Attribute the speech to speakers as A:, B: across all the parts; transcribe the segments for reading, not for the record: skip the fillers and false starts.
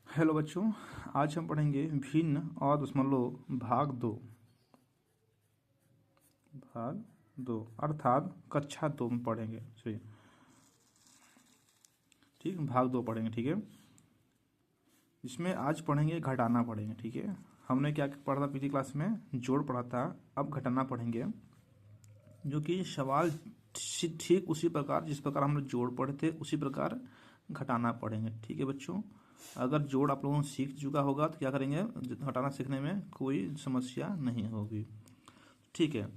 A: Hello बच्चों, आज हम पढ़ेंगे भिन्न और दशमलव भाग दो अर्थात कक्षा 2 में पढ़ेंगे। चलिए, ठीक, भाग 2 पढ़ेंगे। ठीक है, इसमें आज पढ़ेंगे घटाना पढ़ेंगे। ठीक है, हमने क्या पढ़ा था पिछली क्लास में? जोड़ पढ़ा था। अब घटाना पढ़ेंगे, जो कि सवाल ठीक उसी प्रकार जिस प्रकार हम लोग जोड़ पढ़े थे उसी प्रकार घटाना पढ़ेंगे। ठीक है बच्चों, अगर जोड़ आप लोगों ने सीख चुका होगा तो क्या करेंगे, घटाना सीखने में कोई समस्या नहीं होगी। ठीक है,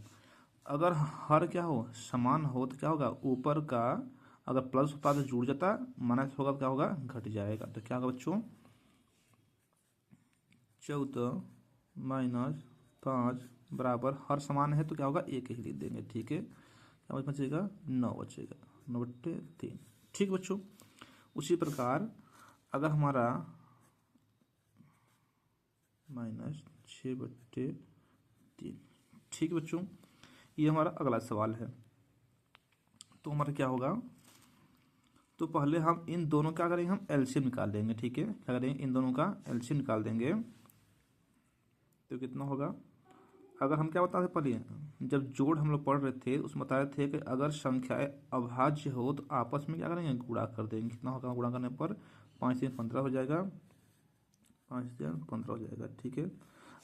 A: अगर हर क्या हो समान हो तो क्या होगा, ऊपर का अगर प्लस होता तो जुड़ जाता, माइनस होगा तो क्या होगा, घट जाएगा। तो क्या होगा बच्चों, 14 - 5 बराबर हर समान है तो क्या होगा, एक ही लिख देंगे। ठीक है, क्या बचेगा, 9 बचेगा, 9/3। ठीक बच्चों, उसी प्रकार अगर हमारा -6/3। ठीक बच्चों, ये हमारा अगला सवाल है। तो हमारा क्या होगा, तो पहले हम इन दोनों क्या करेंगे, हम एलसीएम निकाल देंगे। ठीक है, क्या करेंगे, इन दोनों का एलसीएम निकाल देंगे। तो कितना होगा, अगर हम क्या बताते पहले, जब जोड़ हम लोग पढ़ रहे थे उसमें बता रहे थे कि अगर संख्याएं अभाज्य हो तो आपस में क्या करेंगे, गुणा कर देंगे। कितना होगा गुणा करने पर, 5 से 15 हो जाएगा, 5 से 15 हो जाएगा। ठीक है,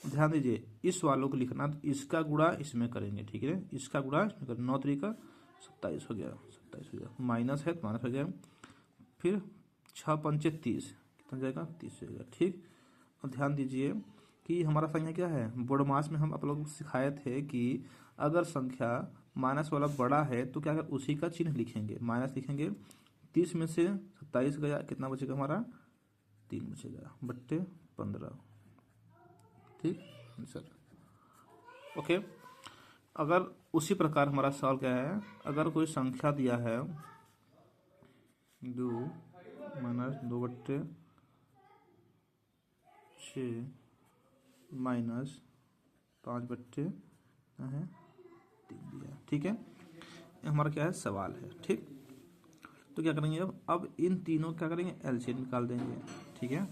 A: ध्यान दीजिए, इस वालों को लिखना तो इसका गुणा इसमें करेंगे। ठीक है, इसका गुणा इसमें करेंगे। 9×3 = 27 हो गया, 27 हो गया, माइनस है तो माइनस हो गया। फिर 6×5 = 30, कितना हो जाएगा, 30 हो जाएगा। ठीक, और ध्यान दीजिए कि हमारा संख्या क्या है, बोर्डमास में हम आप लोग को सिखाए थे कि अगर संख्या माइनस वाला बड़ा है तो क्या कर उसी का चिन्ह लिखेंगे, माइनस लिखेंगे। 30 में से 27 गया, कितना बचेगा हमारा, 3 बचेगा, बट्टे 15। ठीक सर, ओके। अगर उसी प्रकार हमारा सवाल क्या है, अगर कोई संख्या दिया है 2 - 2/6 -5/3 दिया। ठीक है, ये हमारा क्या है, सवाल है। ठीक, तो क्या करेंगे, अब इन तीनों क्या करेंगे, एलसीएम निकाल देंगे। ठीक है,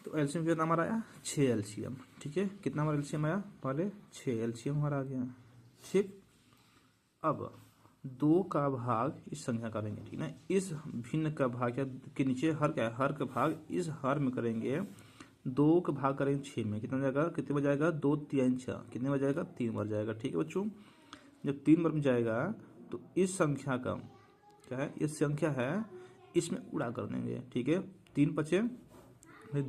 A: तो एलसीएम कितना हमारा आया, 6 एलसीएम। ठीक है, कितना हमारा एलसीएम आया, पहले 6 एलसीएम हमारा आ गया। ठीक, अब 2 का भाग इस संख्या करेंगे। ठीक है, इस भिन्न का भाग के नीचे हर क्या है, हर का भाग इस हर में करेंगे। 2 का भाग करेंगे 6 में, कितना जाएगा, कितने बार जाएगा, 2 3 6, कितने बार जाएगा, 3 बार जाएगा। ठीक है बच्चों, जब 3 बार में जाएगा तो इस संख्या का क्या है, इस संख्या है इसमें उड़ा कर देंगे। ठीक है, 3 बचे,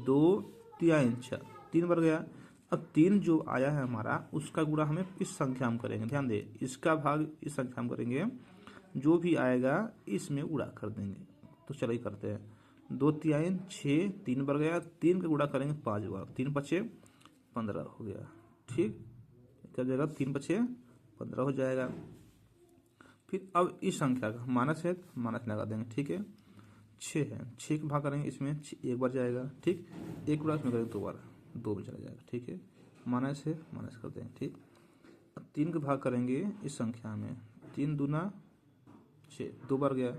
A: 2 3 6, 3 बार गया। अब 3 जो आया है हमारा उसका गुणा हमें इस संख्या में करेंगे। ध्यान दे, इसका भाग इस संख्या में करेंगे, जो भी आएगा इसमें उड़ा कर देंगे। तो चलिए करते हैं, 2 3 6, 3 बार गया, 3 का गुणा करेंगे 5 बार, 3 5 15 हो गया। ठीक, क्या जाएगा, 3 5 15 हो जाएगा। फिर अब इस संख्या का माइनस है, माइनस लगा देंगे। ठीक है, 6 है, 6 का भाग करेंगे इसमें, एक बार जाएगा। ठीक, एक बार इसमें करेंगे 2 बार, 2 में चला जाएगा। ठीक है, माइनस है, माइनस कर देंगे। ठीक, अब 3 का भाग करेंगे इस संख्या में, 3 दूना 6, 2 बार गया।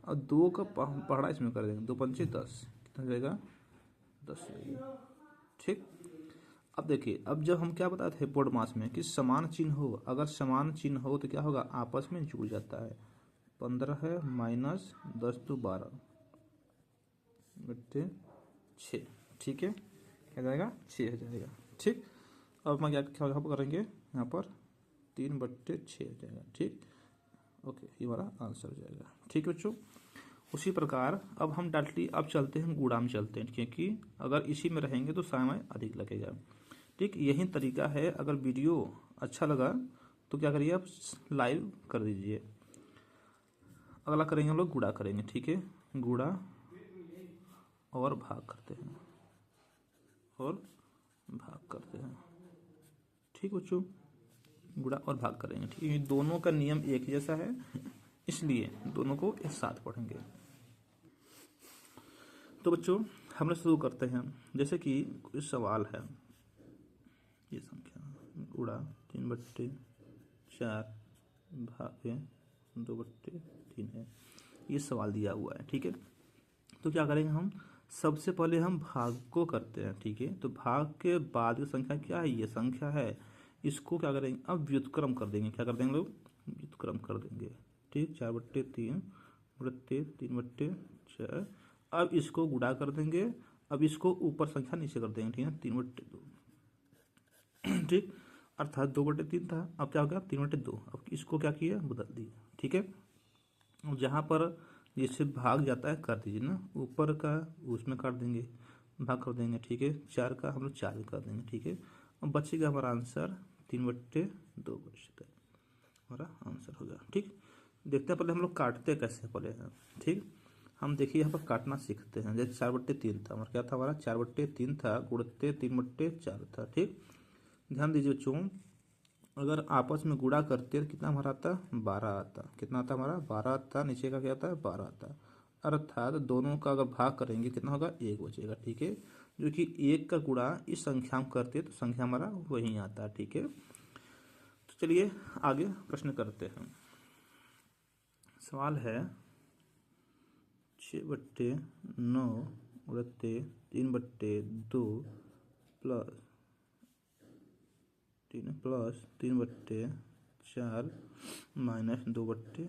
A: और 2 का पहाड़ा इसमें कर देंगे, 2 पंचे 10, कितना जाएगा, 10 जाएगा। ठीक, अब देखिए, अब जब हम क्या बताए थे बोर्ड मास में कि समान चिन्ह हो, अगर समान चिन्ह हो तो क्या होगा, आपस में जुड़ जाता है। 15 है माइनस 10 तो 12/6। ठीक है, क्या जाएगा, 6 हो जाएगा। ठीक, अब हम क्या करेंगे, यहाँ पर 3/6 हो जाएगा। ठीक, ओके, ये हमारा आंसर हो जाएगा। ठीक है बच्चों, उसी प्रकार अब हम डायरेक्टली अब चलते हैं गुणा में चलते हैं, क्योंकि अगर इसी में रहेंगे तो समय अधिक लगेगा। ठीक, यही तरीका है। अगर वीडियो अच्छा लगा तो क्या करिए, आप लाइव कर दीजिए। अगला करेंगे हम लोग गुणा करेंगे। ठीक है, गुणा और भाग करते हैं, और भाग करते हैं। ठीक बच्चों, गुणा और भाग करेंगे। ठीक है, दोनों का नियम एक ही जैसा है, इसलिए दोनों को एक साथ पढ़ेंगे। तो बच्चों, हम लोग शुरू करते हैं। जैसे कि कोई सवाल है, ये संख्या गुणा 3/4 भागे 2/3 है, ये सवाल दिया हुआ है। ठीक है, तो क्या करेंगे हम, सबसे पहले हम भाग को करते हैं, ठीक है। तो भाग के बाद की संख्या क्या है, ये संख्या है। इसको क्या करेंगे, अब व्युत्क्रम कर देंगे। क्या कर देंगे लोग, व्युत्क्रम कर देंगे, ठीक। 4/3 गुणित 3/4। अब इसको गुणा कर देंगे। अब इसको ऊपर संख्या नीचे कर देंगे, ठीक है। 3/2, ठीक। अर्थात 2/3 था, अब क्या हो गया 3/2। अब इसको क्या किया, बदल दिया, ठीक है। जहाँ पर जैसे भाग जाता है कर दीजिए ना, ऊपर का उसमें कर देंगे, भाग कर देंगे, ठीक है। 4 का हम लोग 4 कर देंगे, ठीक है। अब बचेगा हमारा आंसर 3/2 बचता है, हमारा आंसर हो गया, ठीक। देखते हैं पहले हम लोग काटते कैसे पहले हैं, ठीक। हम देखिए यहाँ पर काटना सीखते हैं। जैसे 4/3 था हमारा, क्या था हमारा 4/3 था, गुणित 3/4 था, ठीक। ध्यान दीजिए बच्चों, अगर आपस में गुणा करते तो कितना हमारा आता, 12 आता। कितना आता हमारा, 12 आता। नीचे का क्या आता है, 12 आता। अर्थात दोनों का अगर भाग करेंगे कितना होगा, 1 बचेगा, ठीक है। जो कि 1 का गुणा इस संख्या में करते तो संख्या हमारा वही आता है, ठीक है। तो चलिए आगे प्रश्न करते हैं। सवाल है 6/9 गुणित 3/2 प्लस 3/4 माइनस 2/3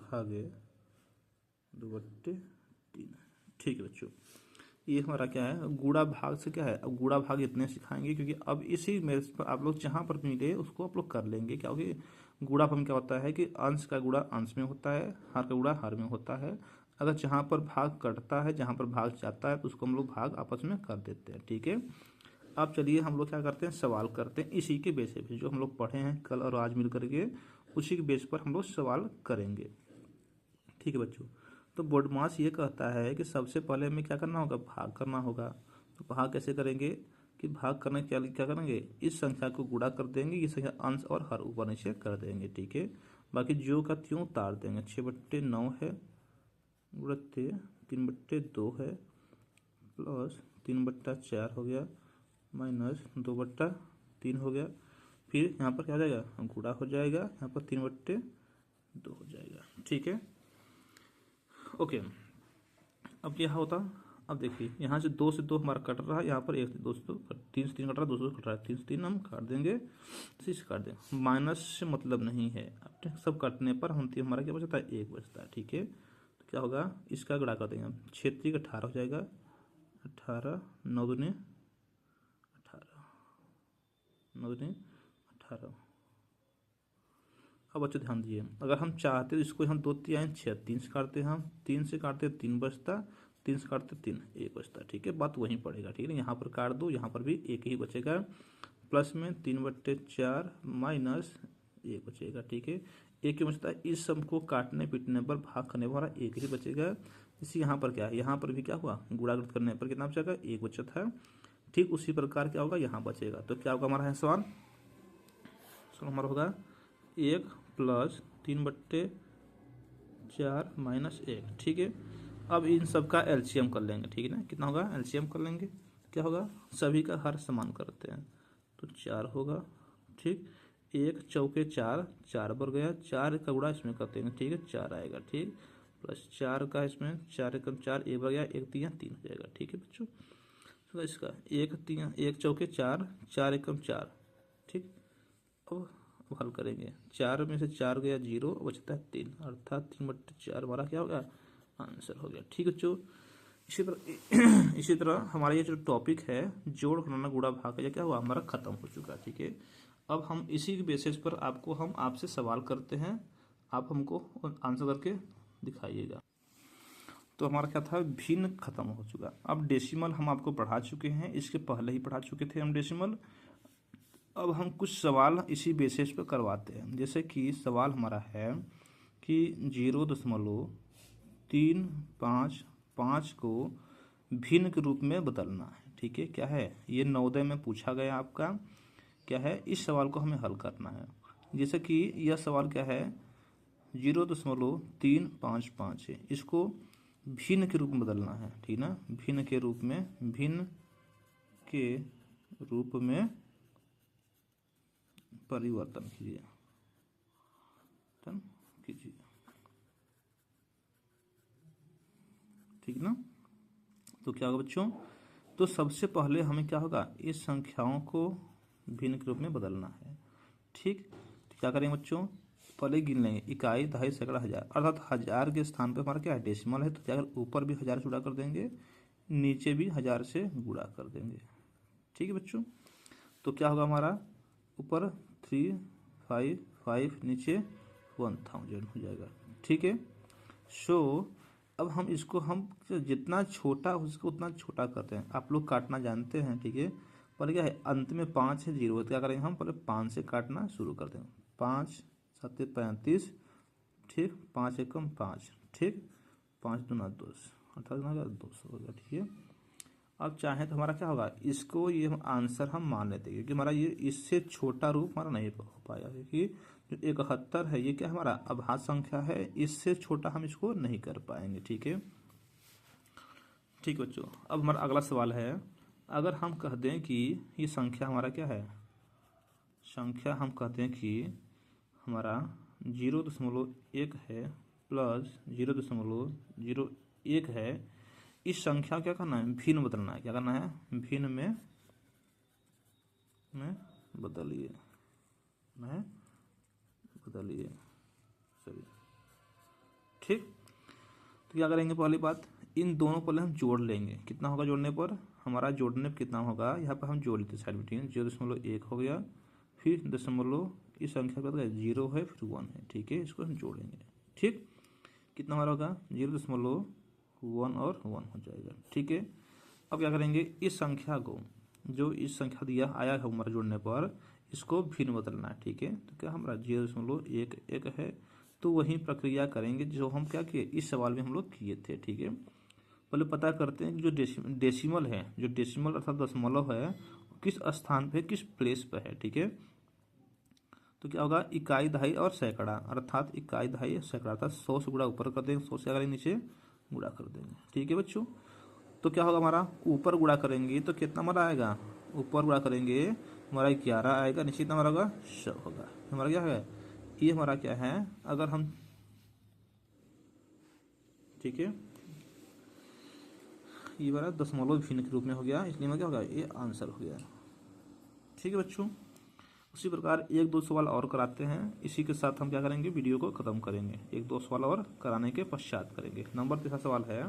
A: भागे 2/3, ठीक है बच्चों। ये हमारा क्या है, गुणा भाग से क्या है, अब गुणा भाग इतने सिखाएंगे क्योंकि अब इसी में पर आप लोग जहाँ पर मिले उसको आप लोग कर लेंगे। क्या होगी, गुणा फॉर्म क्या होता है कि अंश का गुणा अंश में होता है, हर का गुणा हर में होता है। अगर जहाँ पर भाग कटता है, जहाँ पर भाग जाता है तो उसको हम लोग भाग आपस में कर देते हैं, ठीक है। अब चलिए हम लोग क्या करते हैं, सवाल करते हैं इसी के बेस पे, जो हम लोग पढ़े हैं कल और आज मिल करके, उसी के बेस पर हम लोग सवाल करेंगे, ठीक है बच्चों। तो बोर्डमास ये कहता है कि सबसे पहले हमें क्या करना होगा, भाग करना होगा। तो भाग कैसे करेंगे कि भाग करने क्या क्या करेंगे, इस संख्या को गुणा कर देंगे, ये संख्या अंश और हर ऊपर नीचे कर देंगे, ठीक है। बाकी जो का त्यों उतार देंगे। 6/9 है गुणित 3/2 है प्लस 3/4 हो गया माइनस 2/3 हो गया। फिर यहाँ पर क्या हो जाएगा, गुणा हो जाएगा, यहाँ पर 3/2 हो जाएगा, ठीक है। ओके, अब क्या होता, अब देखिए यहाँ से 2 से 2 हमारा कट रहा है, यहाँ पर 1 से 2 से 2, 3 से 3 कट रहा है, 2 से कट रहा है, 3 से 3 हम काट देंगे, 3 से काट देंगे। माइनस से मतलब नहीं है, अब सब काटने पर हम हमारा क्या बचता है, 1 बचता है, ठीक है। तो क्या होगा, इसका गुणा कर देंगे हम, 6 का 18 हो जाएगा, 18 9 दूनी 18, 9 दूनी 18। अब बच्चों ध्यान दिए, अगर हम चाहते तो इसको हम 2 3 6, 3 से काटते हैं, हम 3 से काटते 3 बचता, 3 से काटते 3 1 बचता, ठीक है। बात वहीं पड़ेगा, ठीक है। यहाँ पर काट दो, यहाँ पर भी 1 ही बचेगा, प्लस में 3/4 माइनस 1 बचेगा, ठीक है। 1 ही बचता है, इस सब को काटने पीटने पर भाग करने पर 1 ही बचेगा। इसी यहाँ पर क्या है, यहाँ पर भी क्या हुआ, गुणाकृत करने पर कितना बचेगा, 1 बचा था। ठीक उसी प्रकार क्या होगा, यहाँ बचेगा। तो क्या होगा हमारा सवाल, हमारा होगा 1 प्लस 3/4 माइनस 1, ठीक है। अब इन सब का एलसीएम कर लेंगे, ठीक है ना। कितना होगा, एलसीएम कर लेंगे, क्या होगा, सभी का हर समान करते हैं तो 4 होगा, ठीक। 1 चौके 4, 4 बढ़ गया, 4 का गुणा इसमें करते हैं, ठीक है, 4 आएगा, ठीक। प्लस 4 का इसमें 4 एकम 4, 1 बढ़ गया, 1 3 3 हो जाएगा, ठीक है बच्चों। तो इसका 1 3 1 चौके 4, 4 एकम 4, ठीक। अब हल करेंगे, 4 में से 4 गया 0, बचता है 3, अर्थात 3/4 हमारा क्या हो गया, आंसर हो गया, ठीक है बच्चों। इसी तरह हमारा ये जो टॉपिक है जोड़ घटाना गुणा भाग का, क्या हुआ हमारा खत्म हो चुका है, ठीक है। अब हम इसी के बेसिस पर हम आपसे सवाल करते हैं, आप हमको आंसर करके दिखाइएगा। तो हमारा क्या था, भिन्न खत्म हो चुका। अब डेसिमल हम आपको पढ़ा चुके हैं, इसके पहले ही पढ़ा चुके थे हम डेसिमल। अब हम कुछ सवाल इसी बेसिस पर करवाते हैं। जैसे कि सवाल हमारा है कि 0.355 को भिन्न के रूप में बदलना है, ठीक है। क्या है ये, नवोदय में पूछा गया आपका, क्या है, इस सवाल को हमें हल करना है। जैसे कि यह सवाल क्या है, 0.355 है, इसको भिन्न के रूप में बदलना है, ठीक ना। भिन्न के रूप में परिवर्तन कीजिए, ठीक ना। तो क्या होगा बच्चों, तो सबसे पहले हमें क्या होगा, इस संख्याओं को भिन्न के रूप में बदलना है। ठीक, तो क्या करेंगे बच्चों, पहले गिन लेंगे इकाई, दहाई, सैकड़ा, हज़ार, अर्थात हज़ार के स्थान पे हमारा क्या है, डेसिमल है, तो क्या ऊपर भी हज़ार से गुणा कर देंगे, नीचे भी हज़ार से गुणा कर देंगे। ठीक है बच्चों, तो क्या होगा हमारा, ऊपर 355, नीचे 1000 हो जाएगा। ठीक है, सो अब हम इसको हम जितना छोटा हो उसको उतना छोटा करते हैं। आप लोग काटना जानते हैं, ठीक है। पहले क्या है, अंत में 5 है, 0 है, तो क्या करेंगे हम, पहले 5 से काटना शुरू कर देंगे। 5 7 35, ठीक, 5 एकम 5, ठीक, 5 दूना 10, 200 हो गया। ठीक है, अब चाहे तो हमारा क्या होगा, इसको ये आंसर हम मान लेते हैं, क्योंकि हमारा ये इससे छोटा रूप हमारा नहीं हो पाया, क्योंकि जो 71 है ये क्या हमारा अभाज्य संख्या है, इससे छोटा हम इसको नहीं कर पाएंगे। ठीक है, ठीक बच्चों, अब हमारा अगला सवाल है, अगर हम कह दें कि ये संख्या हमारा क्या है, संख्या हम कहते हैं कि हमारा 0.1 है प्लस 0.01 है, इस संख्या को क्या करना है, भिन्न बदलना है। क्या करना है, भिन्न में बदलिए, सही। ठीक, तो क्या करेंगे, पहली बात, इन दोनों पहले हम जोड़ लेंगे। कितना होगा जोड़ने पर, हमारा जोड़ने पर कितना होगा, यहाँ पर हम जोड़ लेते हैं साइड में। 0.1 हो गया, फिर दशमलव, इस संख्या का 0 है, फिर 1 है। ठीक है, इसको हम जोड़ेंगे। ठीक, कितना हमारा होगा, 0.1 और 1 हो जाएगा। ठीक है, अब क्या करेंगे, इस संख्या को, जो इस संख्या दिया आया है हमारा जोड़ने पर, इसको भिन्न बदलना है। ठीक है, तो क्या हमारा 0.11 है, तो वही प्रक्रिया करेंगे जो हम क्या किए, इस सवाल में हम लोग किए थे। ठीक है, पहले पता करते हैं कि जो डेसिमल है, जो डेसिमल अर्थात दशमलव है, किस स्थान पे, किस प्लेस पे है। ठीक है, तो क्या होगा, इकाई, दहाई और सैकड़ा, अर्थात इकाई, दहाई, सैकड़ा, अर्थात 100 से गुणा ऊपर कर देंगे, 100 से अगर नीचे गुणा कर देंगे। ठीक है बच्चों, तो क्या होगा, हमारा ऊपर गुणा करेंगे तो कितना हमारा आएगा, ऊपर गुणा करेंगे हमारा 11 आएगा, नीचे कितना हमारा होगा, 100 होगा। हमारा क्या है, ये हमारा क्या है, अगर हम, ठीक है, ये हमारा दशमलव भिन्न के रूप में हो गया, इसलिए हमारा क्या होगा, ये आंसर हो गया। ठीक है बच्चों, उसी प्रकार 1-2 सवाल और कराते हैं, इसी के साथ हम क्या करेंगे, वीडियो को खत्म करेंगे। 1-2 सवाल और कराने के पश्चात करेंगे। नंबर 3 सवाल है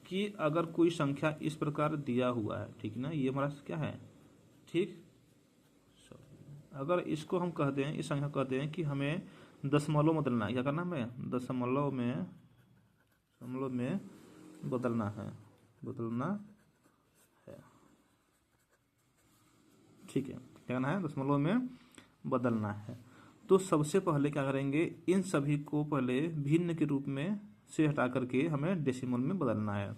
A: कि अगर कोई संख्या इस प्रकार दिया हुआ है, ठीक ना, ये हमारा क्या है, ठीक, अगर इसको हम कहते हैं, इस संख्या कहते हैं कि हमें दशमलव में बदलना है। क्या करना है, हमें दशमलव में बदलना है, ठीक है, क्या करना है, दशमलव में बदलना है। तो सबसे पहले क्या करेंगे, इन सभी को पहले भिन्न के रूप में से हटा करके हमें डेसिमल में बदलना है।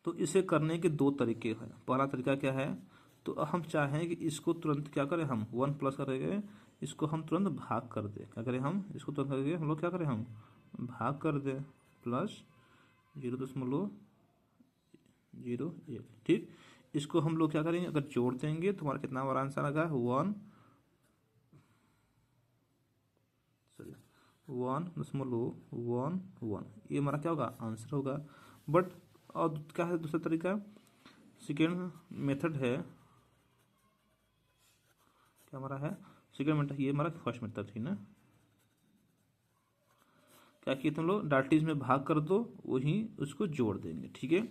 A: तो इसे करने के 2 तरीके हैं। पहला तरीका क्या है, तो हम चाहें कि इसको तुरंत क्या करें, हम 1 प्लस करेंगे, इसको हम तुरंत भाग कर दें। क्या करें, हम इसको तुरंत करके हम लोग क्या करें, हम भाग कर दें, प्लस 0.01। ठीक, इसको हम लोग क्या करेंगे, अगर जोड़ देंगे तो हमारा कितना हमारा आंसर आएगा, 1.11, ये हमारा क्या होगा, आंसर होगा। बट और क्या है दूसरा तरीका, सेकेंड मेथड है, क्या हमारा है, सेकेंड मेथड, ये हमारा फर्स्ट मेथड थी ना, क्या किए तुम लोग, डार्टीज में भाग कर दो, वही उसको जोड़ देंगे। ठीक है,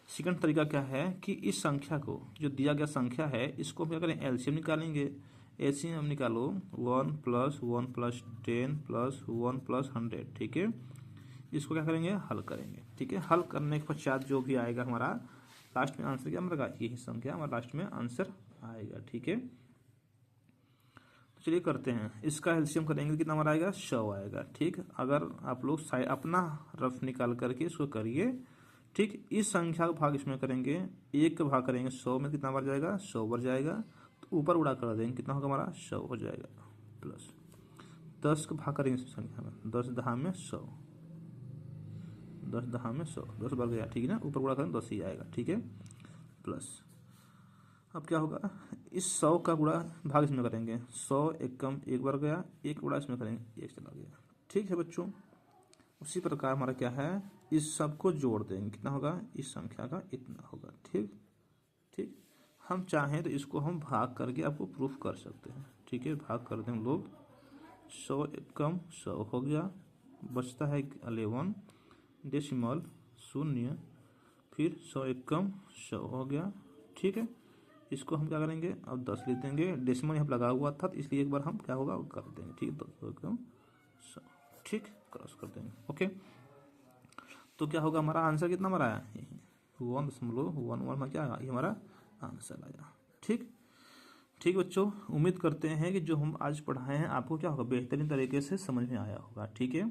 A: सेकंड तरीका क्या है कि इस संख्या को, जो दिया गया संख्या है, इसको क्या करें, एलसीएम निकालेंगे। एलसीएम निकालो, 1 + 1 + 10 + 1 + 100। ठीक है, इसको क्या करेंगे, हल करेंगे। ठीक है, हल करने के पश्चात जो भी आएगा हमारा लास्ट में आंसर क्या हमारा, यही संख्या हमारा लास्ट में आंसर आएगा। ठीक है, तो चलिए करते हैं, इसका एलसीएम करेंगे, कितना हमारा आएगा, 100 आएगा। ठीक, अगर आप लोग अपना रफ निकाल करके इसको करिए। ठीक, इस संख्या का भाग इसमें करेंगे, 1 का भाग करेंगे 100 में, कितना बार जाएगा, 100 बार जाएगा, तो ऊपर उड़ा कर देंगे, कितना होगा हमारा, 100 हो जाएगा, प्लस 10 का भाग करेंगे इस संख्या में, 10 दहा में 100, 10 दहा में 100, 10 बार गया, ठीक है ना, ऊपर उड़ा करेंगे 10 ही आएगा। ठीक है, प्लस अब क्या होगा, इस 100 का गुणा भाग इसमें करेंगे, 100 एकम 1 बार गया, 1 गुणा इसमें करेंगे, 1 चला गया। ठीक है बच्चों, उसी प्रकार हमारा क्या है, इस सब को जोड़ देंगे, कितना होगा, इस संख्या का इतना होगा। ठीक ठीक, हम चाहें तो इसको हम भाग करके आपको प्रूफ कर सकते हैं। ठीक है, भाग कर दें हम लोग, 100 कम 100 हो गया, बचता है 11 डेसिमल 0, फिर 100 कम 100 हो गया। ठीक है, इसको हम क्या करेंगे, अब 10 लिख देंगे, डेसिमल यहाँ पर लगा हुआ था तो इसलिए एक बार हम क्या होगा कर देंगे। ठीक, 10 कम 100, ठीक, क्रॉस कर देंगे। ओके, तो क्या होगा, हमारा आंसर कितना हमारा है, 1.11 में क्या आया, ये हमारा आंसर आया। ठीक ठीक बच्चों, उम्मीद करते हैं कि जो हम आज पढ़ाए हैं आपको क्या होगा, बेहतरीन तरीके से समझ में आया होगा। ठीक है,